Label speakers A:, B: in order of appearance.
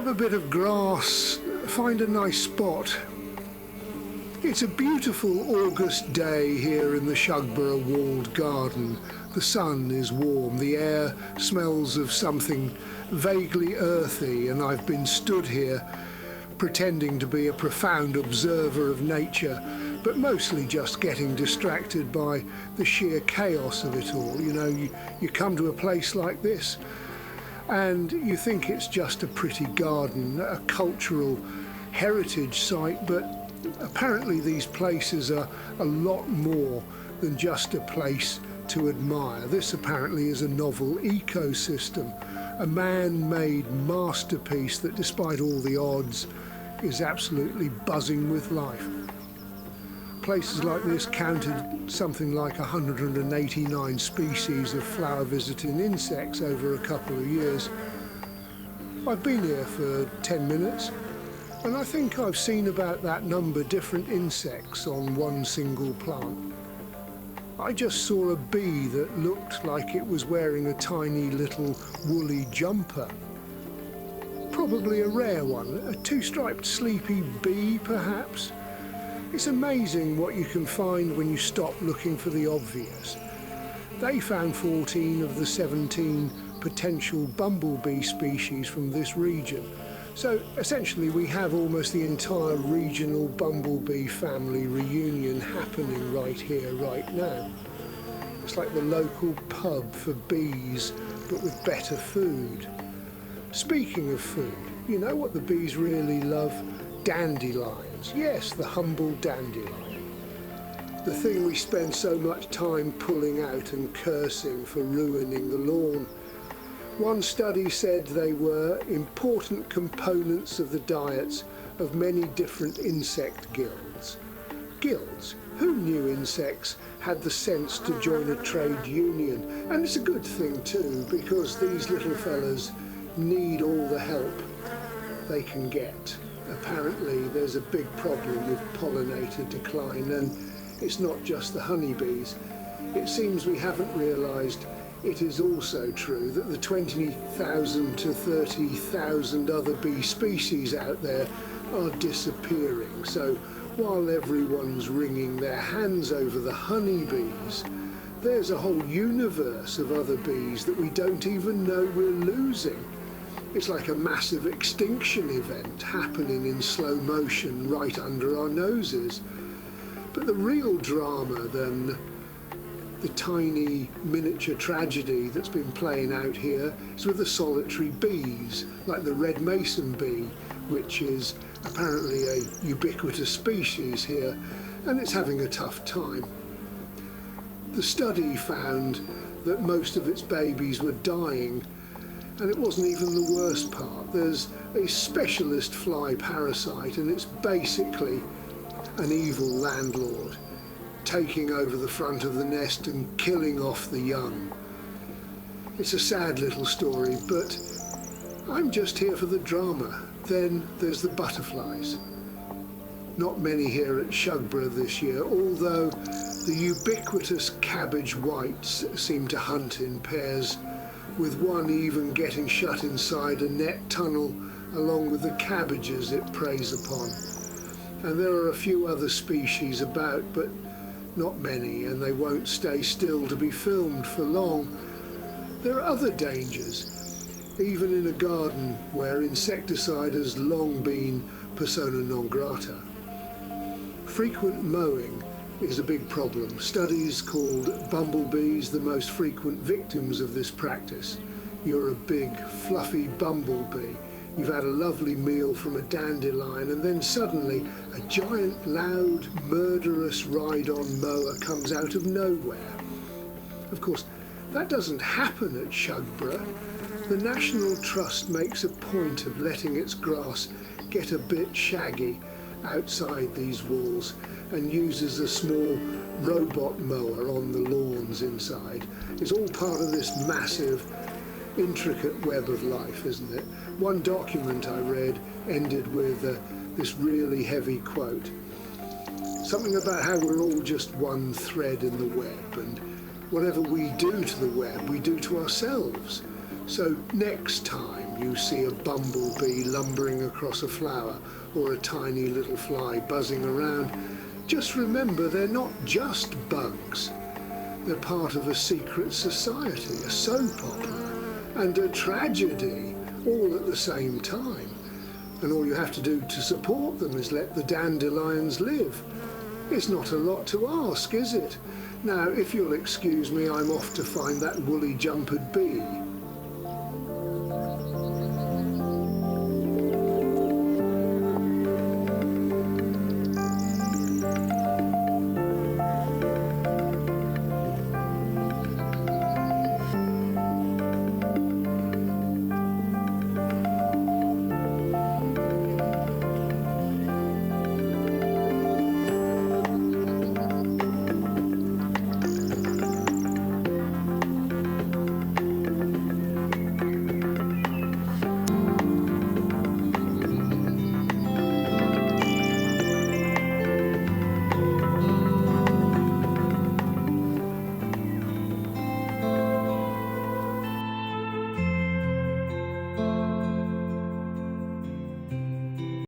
A: grab a bit of grass, find a nice spot. It's a beautiful August day here in the Shugborough walled garden. The sun is warm, the air smells of something vaguely earthy, and I've been stood here pretending to be a profound observer of nature, but mostly just getting distracted by the sheer chaos of it all. You know, you come to a place like this and you think it's just a pretty garden, a cultural heritage site, but apparently these places are a lot more than just a place to admire. This apparently is a novel ecosystem, a man-made masterpiece that, despite all the odds, is absolutely buzzing with life. Places like this counted something like 189 species of flower-visiting insects over a couple of years. I've been here for 10 minutes, and I think I've seen about that number different insects on one single plant. I just saw a bee that looked like it was wearing a tiny little woolly jumper. Probably a rare one, a two-striped sleepy bee perhaps. It's amazing what you can find when you stop looking for the obvious. They found 14 of the 17 potential bumblebee species from this region. So essentially we have almost the entire regional bumblebee family reunion happening right here, right now. It's like the local pub for bees, but with better food. Speaking of food, you know what the bees really love? Dandelions. Yes, the humble dandelion. The thing we spend so much time pulling out and cursing for ruining the lawn. One study said they were important components of the diets of many different insect guilds. Guilds? Who knew insects had the sense to join a trade union? And it's a good thing too, because these little fellas need all the help they can get. Apparently there's a big problem with pollinator decline, and it's not just the honeybees. It seems we haven't realised it is also true that the 20,000 to 30,000 other bee species out there are disappearing. So while everyone's wringing their hands over the honeybees, there's a whole universe of other bees that we don't even know we're losing. It's like a massive extinction event happening in slow motion right under our noses. But the real drama than the tiny miniature tragedy that's been playing out here is with the solitary bees, like the red mason bee, which is apparently a ubiquitous species here, and it's having a tough time. The study found that most of its babies were dying, and it wasn't even the worst part. There's a specialist fly parasite, and it's basically an evil landlord taking over the front of the nest and killing off the young. It's a sad little story, but I'm just here for the drama. Then there's the butterflies. Not many here at Shugborough this year, although the ubiquitous cabbage whites seem to hunt in pairs, with one even getting shut inside a net tunnel along with the cabbages it preys upon. And there are a few other species about, but not many, and they won't stay still to be filmed for long. There are other dangers, even in a garden where insecticide has long been persona non grata. Frequent mowing is a big problem. Studies called bumblebees the most frequent victims of this practice. You're a big, fluffy bumblebee. You've had a lovely meal from a dandelion, and then suddenly a giant, loud, murderous ride-on mower comes out of nowhere. Of course, that doesn't happen at Shugborough. The National Trust makes a point of letting its grass get a bit shaggy outside these walls and uses a small robot mower on the lawns inside. It's all part of this massive, intricate web of life, isn't it? One document I read ended with this really heavy quote. Something about how we're all just one thread in the web, and whatever we do to the web, we do to ourselves. So next time you see a bumblebee lumbering across a flower or a tiny little fly buzzing around, just remember they're not just bugs. They're part of a secret society, a soap opera, and a tragedy, all at the same time. And all you have to do to support them is let the dandelions live. It's not a lot to ask, is it? Now, if you'll excuse me, I'm off to find that woolly jumpered bee.